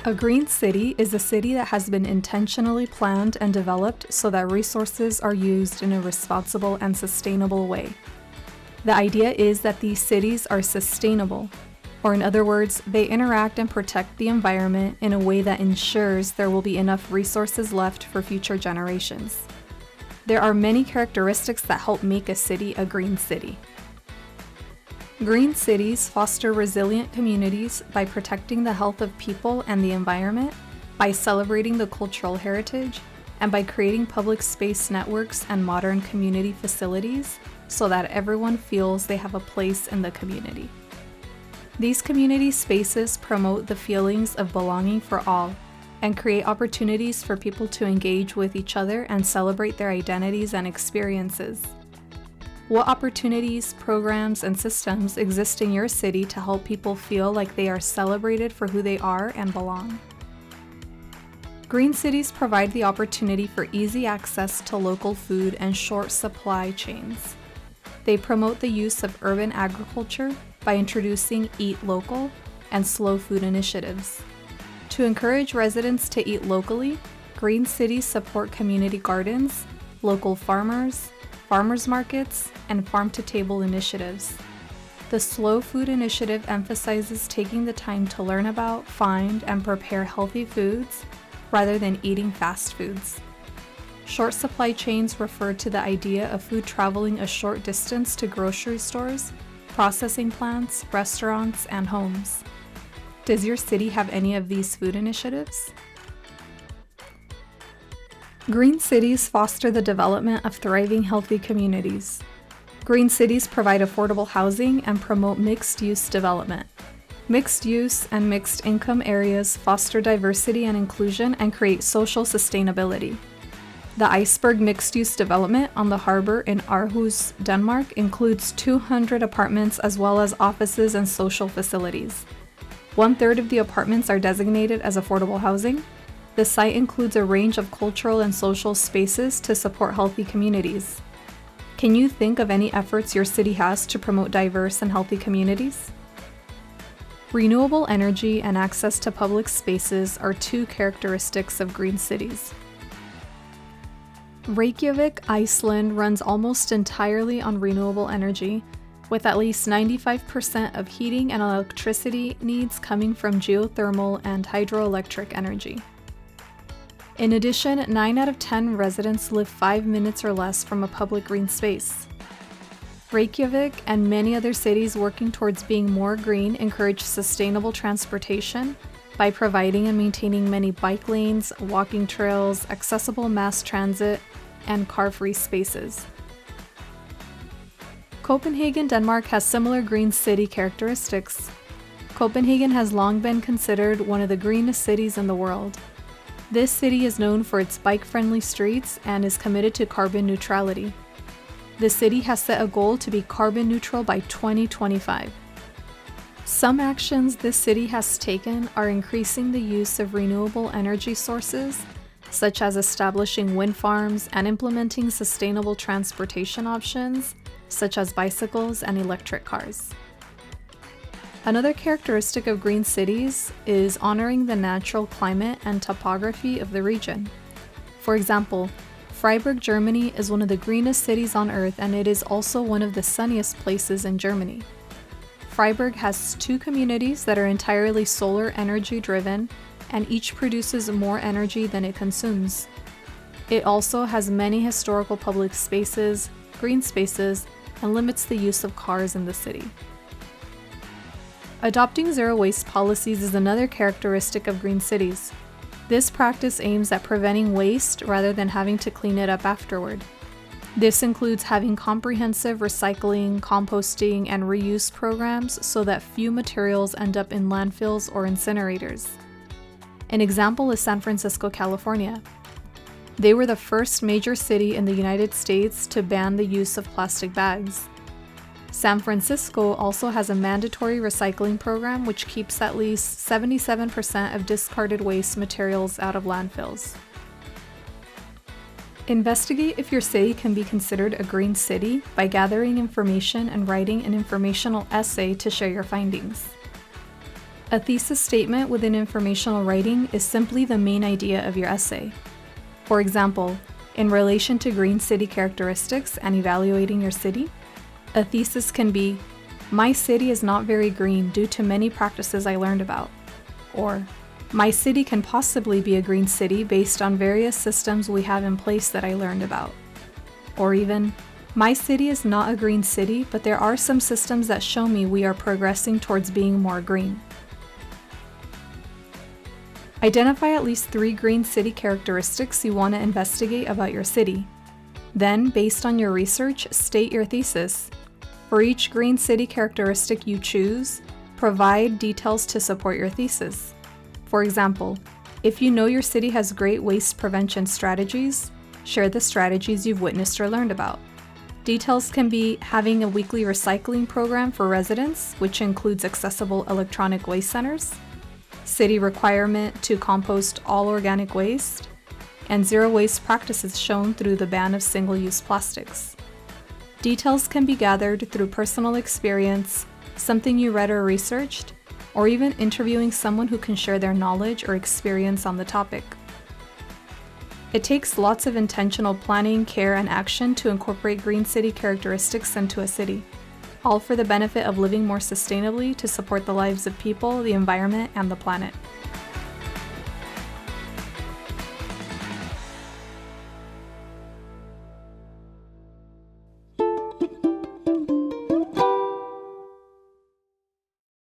A green city is a city that has been intentionally planned and developed so that resources are used in a responsible and sustainable way. The idea is that these cities are sustainable, or in other words, they interact and protect the environment in a way that ensures there will be enough resources left for future generations. There are many characteristics that help make a city a green city. Green cities foster resilient communities by protecting the health of people and the environment, by celebrating the cultural heritage, and by creating public space networks and modern community facilities so that everyone feels they have a place in the community. These community spaces promote the feelings of belonging for all and create opportunities for people to engage with each other and celebrate their identities and experiences. What opportunities, programs, and systems exist in your city to help people feel like they are celebrated for who they are and belong? Green cities provide the opportunity for easy access to local food and short supply chains. They promote the use of urban agriculture by introducing Eat Local and slow food initiatives. To encourage residents to eat locally, green cities support community gardens, local farmers markets, and farm-to-table initiatives. The Slow Food Initiative emphasizes taking the time to learn about, find, and prepare healthy foods rather than eating fast foods. Short supply chains refer to the idea of food traveling a short distance to grocery stores, processing plants, restaurants, and homes. Does your city have any of these food initiatives? Green cities foster the development of thriving, healthy communities. Green cities provide affordable housing and promote mixed-use development. Mixed-use and mixed-income areas foster diversity and inclusion and create social sustainability. The Iceberg mixed-use development on the harbor in Aarhus, Denmark includes 200 apartments as well as offices and social facilities. 1/3 of the apartments are designated as affordable housing. The site includes a range of cultural and social spaces to support healthy communities. Can you think of any efforts your city has to promote diverse and healthy communities? Renewable energy and access to public spaces are two characteristics of green cities. Reykjavik, Iceland runs almost entirely on renewable energy, with at least 95% of heating and electricity needs coming from geothermal and hydroelectric energy. In addition, 9 out of 10 residents live 5 minutes or less from a public green space. Reykjavik and many other cities working towards being more green encourage sustainable transportation by providing and maintaining many bike lanes, walking trails, accessible mass transit, and car-free spaces. Copenhagen, Denmark has similar green city characteristics. Copenhagen has long been considered one of the greenest cities in the world. This city is known for its bike-friendly streets and is committed to carbon neutrality. The city has set a goal to be carbon neutral by 2025. Some actions this city has taken are increasing the use of renewable energy sources, such as establishing wind farms and implementing sustainable transportation options, such as bicycles and electric cars. Another characteristic of green cities is honoring the natural climate and topography of the region. For example, Freiburg, Germany is one of the greenest cities on Earth, and it is also one of the sunniest places in Germany. Freiburg has 2 communities that are entirely solar energy driven, and each produces more energy than it consumes. It also has many historical public spaces, green spaces, and limits the use of cars in the city. Adopting zero waste policies is another characteristic of green cities. This practice aims at preventing waste rather than having to clean it up afterward. This includes having comprehensive recycling, composting, and reuse programs so that few materials end up in landfills or incinerators. An example is San Francisco, California. They were the first major city in the United States to ban the use of plastic bags. San Francisco also has a mandatory recycling program which keeps at least 77% of discarded waste materials out of landfills. Investigate if your city can be considered a green city by gathering information and writing an informational essay to share your findings. A thesis statement within informational writing is simply the main idea of your essay. For example, in relation to green city characteristics and evaluating your city, a thesis can be, "My city is not very green due to many practices I learned about," or "My city can possibly be a green city based on various systems we have in place that I learned about," or even, "My city is not a green city, but there are some systems that show me we are progressing towards being more green." Identify at least 3 green city characteristics you want to investigate about your city. Then, based on your research, state your thesis. For each green city characteristic you choose, provide details to support your thesis. For example, if you know your city has great waste prevention strategies, share the strategies you've witnessed or learned about. Details can be having a weekly recycling program for residents, which includes accessible electronic waste centers, city requirement to compost all organic waste, and zero waste practices shown through the ban of single-use plastics. Details can be gathered through personal experience, something you read or researched, or even interviewing someone who can share their knowledge or experience on the topic. It takes lots of intentional planning, care, and action to incorporate green city characteristics into a city, all for the benefit of living more sustainably to support the lives of people, the environment, and the planet.